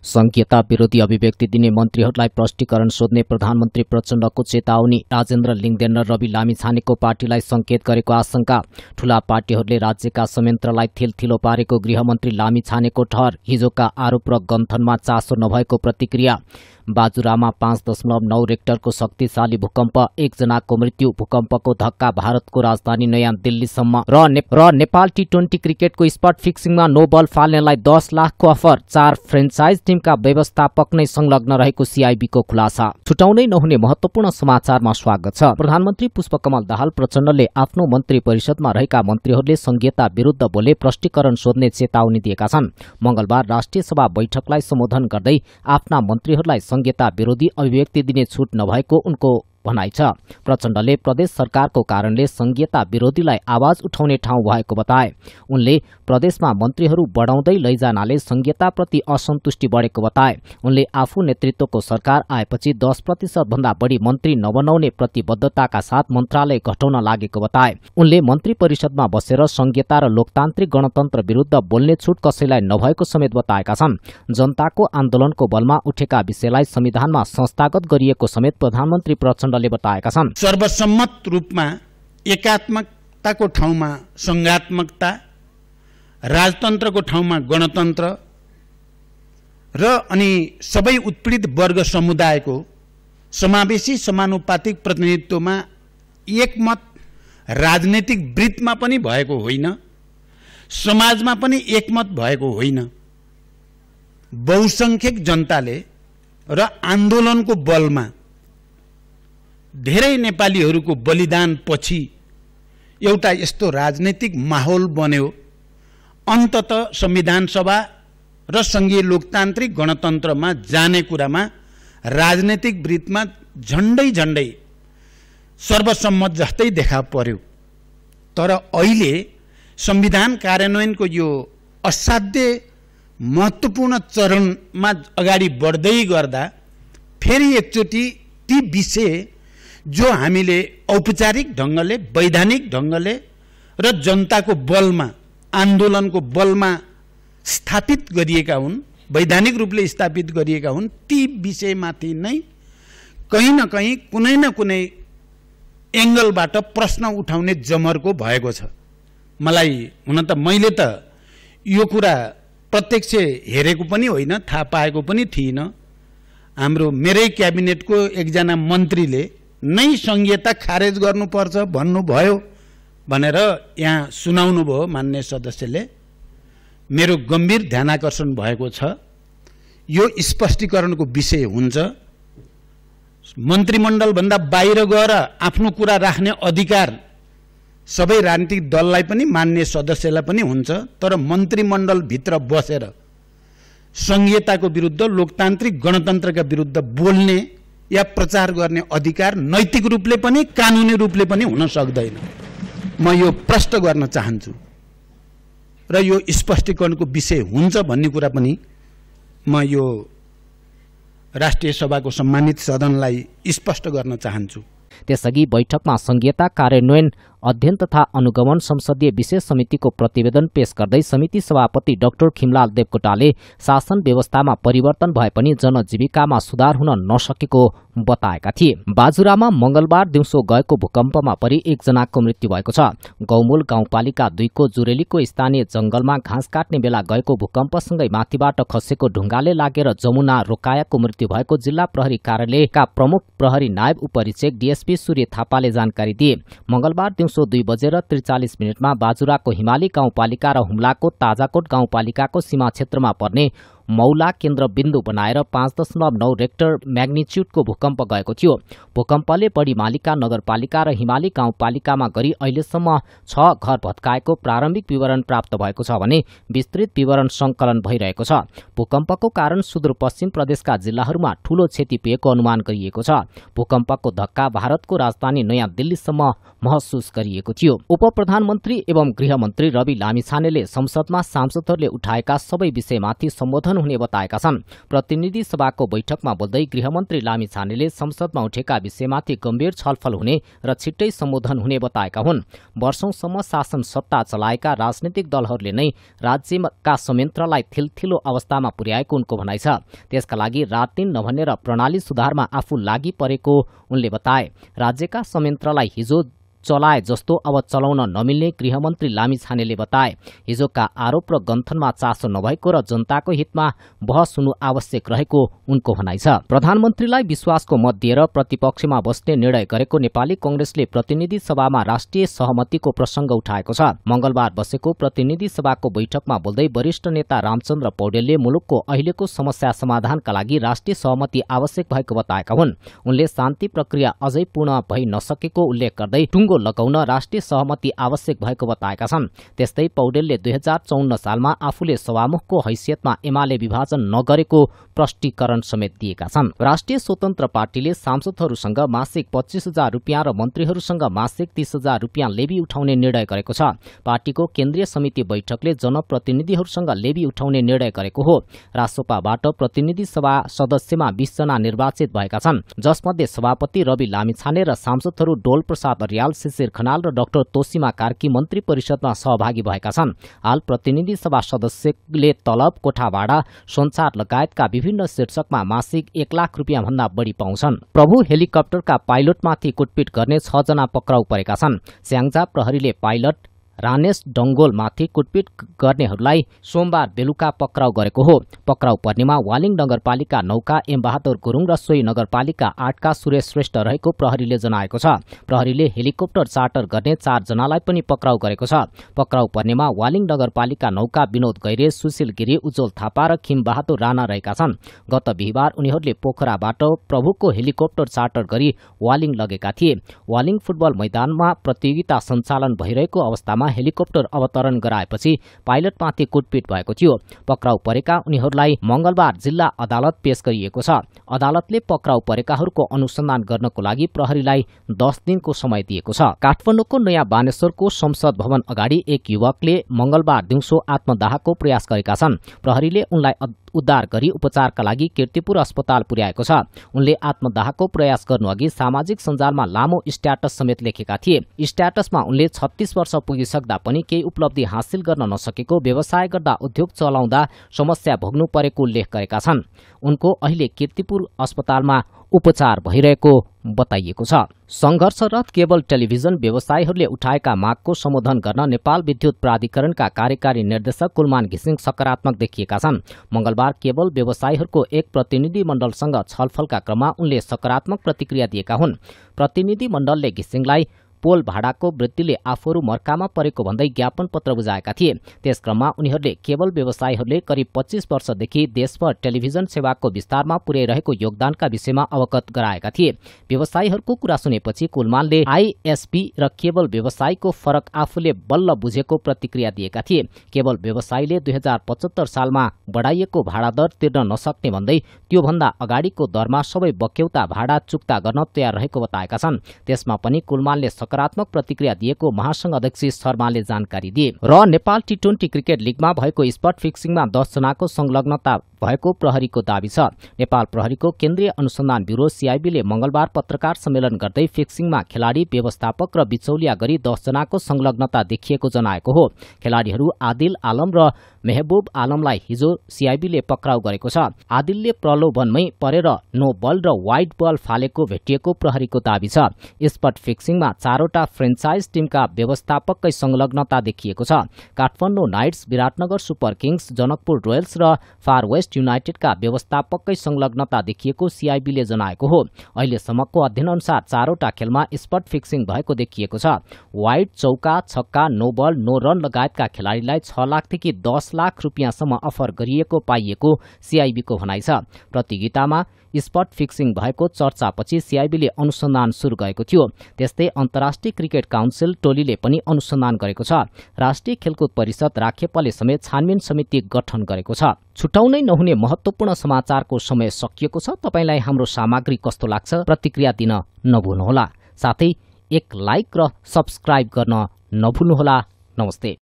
संघीयता विरोधी अभिव्यक्ति दिने मन्त्रीहरूलाई प्रष्टीकरण सोध्ने प्रधानमन्त्री प्रचण्डको चेतावनी। राजेन्द्र लिङदेन र रवि लामिछानेको पार्टीलाई संकेत गरेको आशंका। ठूला पार्टीहरूले राज्यका संयन्त्रलाई थिलथिलो पारेको गृहमन्त्री लामिछानेको ठहर। हिजोका आरोप र गन्थनमा चासो नभएको प्रतिक्रिया। बाजुरामा 5.9 रेक्टरको शक्तिशाली भूकम्प, 1 जनाको मृत्यु। भूकम्पको धक्का भारतको राजधानी नयाँ दिल्लीसम्म। र नेपाल टी20 क्रिकेटको स्पट फिक्सिङमा नो बल फाल्नेलाई 10 लाखको अफर। 4 फ्रेन्चाइज टिमका व्यवस्थापक नै संलग्न रहेको सीआईबीको खुलासा। छुटाउनै नहुने महत्वपूर्ण समाचारमा स्वागत छ। प्रधानमन्त्री पुष्पकमल दाहाल प्रचण्डले आफ्नो मन्त्री परिषदमा रहेका मन्त्रीहरूले संघीयता विरुद्ध बोले प्रष्टीकरण सोध्ने चेतावनी दिएका छन्। मंगलबार राष्ट्रिय सभा बैठकलाई सम्बोधन गर्दै आफ्ना मन्त्रीहरूलाई संघीयता विरोधी अभिव्यक्ति दिने छुट नभएको उनको भनाइ छ। प्रचण्डले प्रदेश सरकारको कारणले संघीयता विरोधीलाई आवाज उठाउने ठाउँ भएको बताए। उनले प्रदेशमा मन्त्रीहरू बढाउँदै लैजानाले संघीयताप्रति असन्तुष्टि बढेको बताए। उनले आफू नेतृत्वको सरकार आएपछि 10% भन्दा बढी मन्त्री नबनाउने प्रतिबद्धताका साथ मन्त्रालय घटाउन लागेको बताए। उनले मन्त्री परिषदमा बसेर संघीयता र लोकतान्त्रिक गणतन्त्र विरुद्ध बोल्ने छुट कसैलाई नभएको समेत बताएका छन्। जनताको आन्दोलनको बलमा उठेका विषयलाई संविधानमा संस्थागत गरिएको समेत प्रधानमन्त्री प्रचण्डले बताएका छन्। सर्वसम्मत रूपमा एकात्मकताको ठाउँमा संघात्मकता, राजतन्त्रको ठाउँमा गणतन्त्र र अनि सबै उत्पीडित वर्ग समुदायको समावेशी समानुपातिक प्रतिनिधित्वमा एकमत राजनीतिक वृत्तमा पनि भएको होइन, समाजमा पनि एकमत भएको होइन। बहुसंख्यक जनताले र आन्दोलनको बलमा धेरै नेपालीहरूको बलिदान पछि एउटा यस्तो राजनीतिक माहौल बन्यो। अन्ततः संविधान सभा र संघीय लोकतान्त्रिक गणतन्त्रमा जाने कुरामा राजनीतिक वृत्तमा झण्डै झण्डै सर्वसम्मत जस्तै देखा पर्यो। तर अहिले संविधान कार्यान्वयनको यो असाध्य महत्त्वपूर्ण चरणमा अगाडि बढ्दै गर्दा फेरि एकचोटि ती विषय जो हामीले औपचारिक ढङ्गले, वैधानिक ढङ्गले र जनताको बलमा, आन्दोलनको बलमा स्थापित गरिएका हुन्, वैधानिक रूपले स्थापित गरिएका हुन्, ती विषयमाथि नै कहीँ न कहीँ कुनै न कुनै एङ्गलबाट प्रश्न उठाउने जमर्को भएको छ। मलाई हुन त मैले त यो कुरा प्रत्यक्ष हेरेको पनि होइन, थाहा पाएको पनि थिइनँ। हाम्रो मेरै क्याबिनेटको एकजना मन्त्रीले नै संघीयता खारेज गर्नुपर्छ भन्नुभयो भनेर यहाँ सुनाउनु भयो मान्य सदस्यले। मेरो गम्भीर ध्यानाकर्षण भएको छ। यो स्पष्टीकरणको विषय हुन्छ। मन्त्रीमण्डलभन्दा बाहिर गएर आफ्नो कुरा राख्ने अधिकार सबै राजनीतिक दललाई पनि, मान्य सदस्यलाई पनि हुन्छ। तर मन्त्रीमण्डलभित्र बसेर संघीयताको विरुद्ध, लोकतान्त्रिक गणतन्त्रका विरुद्ध बोल्ने या प्रचार गर्ने अधिकार नैतिक रूपले पनि कानुनी रूपले पनि हुन सक्दैन। म यो प्रश्न गर्न चाहन्छु र यो स्पष्टीकरणको विषय हुन्छ भन्ने कुरा पनि म यो राष्ट्रिय सभाको सम्मानित सदनलाई स्पष्ट गर्न चाहन्छु। त्यसअघि बैठकमा संघीयता कार्यान्वयन अध्ययन तथा अनुगमन संसदीय विशेष समितिको प्रतिवेदन पेश गर्दै समिति सभापति डाक्टर खिमलाल देवकोटाले शासन व्यवस्थामा परिवर्तन भए पनि जनजीविकामा सुधार हुन नसकेको बताएका थिए। बाजुरामा मंगलबार दिउँसो गएको भूकम्पमा परि 1 जनाको मृत्यु भएको छ। गौमूल गाउँपालिका 2 को जुरेलीको स्थानीय जंगलमा घाँस काट्ने बेला गएको भूकम्पसँगै माथिबाट खसेको ढुङ्गाले लागेर जमुना रोकायाको मृत्यु भएको जिल्ला प्रहरी कार्यालयका प्रमुख प्रहरी नायब उपरीक्षक डीएसपी सूर्य थापाले जानकारी दिए। मंगलबार दिउँसो 2:43 मा बाजुराको हिमाली गाउँपालिका र हुम्लाको ताजाकोट गाउँपालिकाको सीमा क्षेत्रमा पर्ने मौला केन्द्र बिन्दु बनाएर 5.9 रेक्टर म्याग्निच्युडको भूकम्प गएको थियो। भूकम्पले बढी मालिका नगरपालिका र हिमाली गाउँपालिकामा गरी अहिलेसम्म 6 घर भत्काएको प्रारम्भिक विवरण प्राप्त भएको छ भने विस्तृत विवरण संकलन भइरहेको छ। भूकम्पको कारण सुदूरपश्चिम प्रदेशका जिल्लाहरूमा ठूलो क्षति पुगेको अनुमान गरिएको छ। भूकम्पको धक्का भारतको राजधानी नयाँ दिल्लीसम्म महसुस गरिएको थियो। उपप्रधानमन्त्री एवं गृहमन्त्री रवि लामिछानेले संसदमा सांसदहरूले उठाएका सबै विषयमाथि सम्बोधन हुने बताएका छन्। प्रतिनिधि सभाको बैठकमा बोल्दै गृहमन्त्री लामिछानेले संसदमा उठेका विषयमाथि गम्भीर छलफल हुने र छिट्टै सम्बोधन हुने बताएका हुन्। वर्षौंसम्म शासन सत्ता चलाएका राजनीतिक दलहरूले नै राज्यका संयन्त्रलाई थिलथिलो अवस्थामा पुर्याएको उनको भनाइ छ। त्यसका लागि रातदिन नभनेर प्रणाली सुधारमा आफू लागि परेको उनले बताए। राज्यका संयन्त्रलाई हिजो चलाए जस्तो अब चलाउन नमिल्ने गृहमन्त्री लामिछानेले बताए। हिजोका आरोप र गन्थनमा चासो नभएको र जनताको हितमा बहस हुनु आवश्यक रहेको उनको भनाइ छ। प्रधानमन्त्रीलाई विश्वासको मत दिएर प्रतिपक्षमा बस्ने निर्णय गरेको नेपाली कांग्रेसले प्रतिनिधि सभामा राष्ट्रिय सहमतिको प्रसंग उठाएको छ। मंगलबार बसेको प्रतिनिधि सभाको बैठकमा बोल्दै वरिष्ठ नेता रामचन्द्र पौडेलले मुलुकको अहिलेको समस्या समाधानका लागि राष्ट्रिय सहमति आवश्यक भएको बताएका हुन्। उनले शान्ति प्रक्रिया अझै पूर्ण भइ नसकेको उल्लेख गर्दै लगाउन राष्ट्रिय सहमति आवश्यक भएको बताएका छन्। त्यस्तै पौडेलले 2054 सालमा आफूले सभामुखको हैसियतमा एमाले विभाजन नगरेको प्रष्टीकरण समेत दिएका छन्। राष्ट्रिय स्वतन्त्र पार्टीले सांसदहरूसँग मासिक 25,000 रुपियाँ र मन्त्रीहरूसँग मासिक 30,000 रुपियाँ लेबी उठाउने निर्णय गरेको छ। पार्टीको केन्द्रीय समिति बैठकले जनप्रतिनिधिहरूसँग लेबी उठाउने निर्णय गरेको हो। रासोपाबाट प्रतिनिधि सभा सदस्यमा 20 जना निर्वाचित भएका छन्, जसमध्ये सभापति रवि लामिछाने र सांसदहरू डोल प्रसाद अर्याल, शिशिर खनाल र डाक्टर तोसीमा कार्की मन्त्री परिषदमा सहभागी भएका छन्। हाल प्रतिनिधि सभा सदस्यले तलब, कोठा भाडा, सञ्चार लगायतका विभिन्न शीर्षकमा मासिक 1 लाख रुपियाँ भन्दा बढी पाउँछन्। प्रभु हेलिकप्टरका पाइलटमाथि कुटपिट गर्ने 6 जना पक्राउ परेका छन्। स्याङ्जा प्रहरीले पाइलट रानेश डंगोलमाथि कुटपिट गर्नेहरूलाई सोमबार बेलुका पक्राउ गरेको हो। पक्राउ पर्नेमा वालिङ नगरपालिका 9 का एम बहादुर गुरुङ र सोही नगरपालिका 8 का सुरेश श्रेष्ठ रहेको प्रहरीले जनाएको छ। प्रहरीले हेलिकप्टर चार्टर गर्ने 4 जनालाई पनि पक्राउ गरेको छ। पक्राउ पर्नेमा वालिङ नगरपालिका 9 का विनोद गैरे, सुशील गिरी, उज्जवल थापा र खिम बहादुर राणा रहेका छन्। गत बिहिबार उनीहरूले पोखराबाट प्रभुको हेलिकप्टर चार्टर गरी वालिङ लगेका थिए। वालिङ फुटबल मैदानमा प्रतियोगिता सञ्चालन भइरहेको अवस्थामा हेलिकप्टर अवतरण गराएपछि पाइलटमाथि कुटपिट भएको थियो। पक्राउ परेका उनीहरूलाई मंगलबार जिल्ला अदालत पेश गरिएको छ। अदालतले पक्राउ परेकाहरूको अनुसन्धान गर्नको लागि प्रहरीलाई 10 दिनको समय दिएको छ। काठमाडौँको नयाँ बानेश्वरको संसद भवन अगाडि एक युवकले मंगलबार दिउँसो आत्मदाहको प्रयास गरेका छन्। प्रहरीले उनलाई उद्धार गरी उपचारका लागि कीर्तिपुर अस्पताल पुर्याएको छ। उनले आत्मदाहको प्रयास गर्नुअघि सामाजिक सञ्जालमा लामो स्ट्याटस समेत लेखेका थिए। स्ट्याटसमा उनले 36 वर्ष पुगिसक्दा पनि केही उपलब्धि हासिल गर्न नसकेको, व्यवसाय गर्दा, उद्योग चलाउँदा समस्या भोग्नु परेको उल्लेख गरेका छन्। उनको अहिले कीर्तिपुर अस्पतालमा उपचार भइरहेको बताइएको छ। संघर्षरत केबल टेलिभिजन व्यवसायीहरूले उठाएका मागको सम्बोधन गर्न नेपाल विद्युत प्राधिकरणका कार्यकारी निर्देशक कुलमान घिसिङ सकारात्मक देखिएका छन्। मंगलबार केबल व्यवसायीहरूको एक प्रतिनिधि मण्डलसँग छलफलका क्रममा उनले सकारात्मक प्रतिक्रिया दिएका हुन्। प्रतिनिधि मण्डलले घिसिङलाई पोल भाडाको वृद्धिले आफूहरू मर्कामा परेको भन्दै ज्ञापन पत्र बुझाएका थिए। त्यस क्रममा उनीहरूले केबल व्यवसायीहरूले करिब 25 वर्षदेखि देशभर टेलिभिजन सेवाको विस्तारमा पुर्याइरहेको योगदानका विषयमा अवगत गराएका थिए। व्यवसायीहरूको कुरा सुनेपछि कुलमानले आईएसपी र केबल व्यवसायीको फरक आफूले बल्ल बुझेको प्रतिक्रिया दिएका थिए। केबल व्यवसायीले 2075 सालमा बढाइएको भाडा दर तिर्न नसक्ने भन्दै त्योभन्दा अगाडिको दरमा सबै बक्यौता भाडा चुक्ता गर्न तयार रहेको बताएका छन्। त्यसमा पनि कुलमानले सकारात्मक प्रतिक्रिया दिएको महासंघ अध्यक्ष शर्माले जानकारी दिए। र नेपाल टी20 क्रिकेट लिगमा भएको स्पट फिक्सिङमा 10 जनाको संलग्नता भएको प्रहरीको दावी छ। नेपाल प्रहरीको केन्द्रीय अनुसन्धान ब्यूरो सीआईबीले मंगलबार पत्रकार सम्मेलन गर्दै फिक्सिङमा खेलाडी, व्यवस्थापक र बिचौलिया गरी 10 जनाको संलग्नता देखिएको जनाएको हो। खेलाडीहरू आदिल आलम र मेहबूब आलमलाई हिजो सीआईबीले पक्राउ गरेको छ। आदिलले प्रलोभनमै परेर नो बल र वाइड बल फालेको भेटिएको प्रहरीको दावी छ। स्पट फिक्सिङमा 4वटा फ्रेन्चाइज टिमका व्यवस्थापककै संलग्नता देखिएको छ। Kathmandu Knights, Biratnagar Super Kings, Janakpur Royals र फार वेस्ट युनाइटेडका व्यवस्थापककै संलग्नता देखिएको सीआईबीले जनाएको हो। अहिलेसम्मको अध्ययन अनुसार 4वटा खेलमा स्पट फिक्सिङ भएको देखिएको छ। वाइड, चौका, छक्का, नो बल, नो रन लगायतका खेलाडीलाई 6 लाखदेखि 10 लाख रुपियाँसम्म अफर गरिएको पाइएको सीआईबीको भनाइ छ। प्रतियोगितामा स्पट फिक्सिङ भएको चर्चापछि सीआईबीले अनुसन्धान सुरु गरेको थियो। त्यस्तै अन्तर्राष्ट्रिय क्रिकेट काउन्सिल टोलीले पनि अनुसन्धान गरेको छ। राष्ट्रिय खेलकुद परिषद राखेपले समेत छानबिन समिति गठन गरेको छ। छुटाउनै नहुने महत्त्वपूर्ण समाचारको समय सकिएको छ। तपाईलाई हाम्रो सामग्री कस्तो लाग्छ प्रतिक्रिया दिन नभुल्नुहोला। साथै एक लाइक र सब्स्क्राइब गर्न नभुल्नुहोला। नमस्ते।